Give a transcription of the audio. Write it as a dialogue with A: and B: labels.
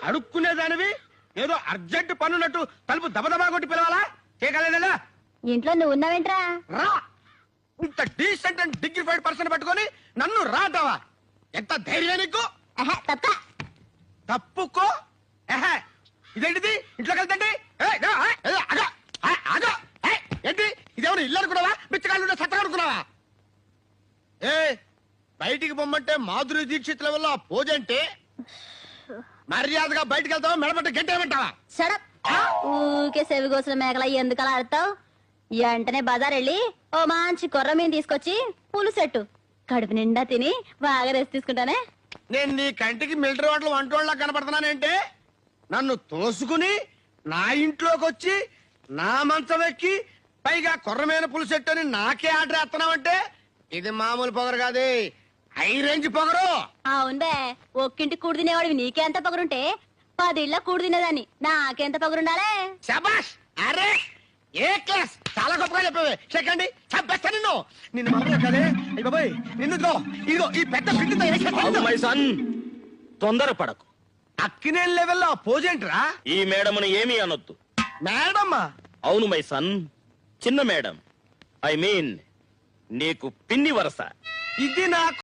A: అడుక్కునేదానివి ఏదో అర్జెంట్ పనున్నట్టు తలుపు దబదబా కొట్టి పిలవాలా? చేయగలనేలా?
B: ఇంట్లో నువ్వు ఉన్నావేంట్రా?
A: రా! ఇంత డీసెంట్ అండ్ డిగ్నిఫైడ్ పర్సన్ పట్టుకొని నన్ను రాటావా? ఎంత ధైర్యం నీకు? తప్పుకో. ఇదేంటిది? ఇంట్లోకి వెళ్తండి. ఏంటి ఇదేమన్నా ఇల్లు అనుకున్నావా? బిచ్చగాళ్ళు సత్తా అనుకున్నావా? ఏ బయటికి పొమ్మంటే మాధురి దీక్షిత్ లెవెల్లో ఆ పోజంటే మర్యాదగా బయటికి వెళ్తావా? మెడపట్ట గంటేమంటావా?
B: షడప్. ఊకే సెవి కోసిన మేకల ఎందుకు అలా ఆడతావు? వెంటనే బజార్ వెళ్ళి ఓ మంచి కొర్ర మీన్ తీసుకొచ్చి పులుసెట్టు కడుపు నిండా తిని బాగా రెస్ట్ తీసుకుంటానే.
A: నేను నీ కంటికి మిలిటరీ వాటిలో వంటోళ్ళ కనపడుతున్నానంటే నన్ను తోసుకుని నా ఇంట్లోకి వచ్చి నా మంచం ఎక్కి పైగా కొర్రమైన పులుసెట్టు అని నాకే ఆర్డర్ వేస్తున్నావంటే ఇది మామూలు పొగరు కాదే, హై రేంజ్ పొగరు.
B: అవునుబే, ఒక్కింటి కూడు తినేవాడివి నీకెంత పొగరుంటే 10 ఇళ్ళ కూడు తినేదాన్ని నాకెంత పొగరుండాలే?
A: శబాష్! అరే ఏ క్లాస్, చాలా గొప్పగా చెప్పావే. చెక్కండి చంపేస్తా నిన్ను. నిన్ను మామూలు కదే. అయ్య బాబాయ్, నిన్ను ఇదిగో ఈ పెద్ద పిట్టితో
C: తొందరపడకు.
A: అక్కినేని లెవెల్లో పోజేంట్రా?
C: ఈ మేడమును ఏమీ అనొద్దు.
A: మేడమ్మా?
C: అవును మై సన్, చిన్న మేడం. ఐ మీన్ నీకు పిన్ని వరస.
A: ఇది నాకు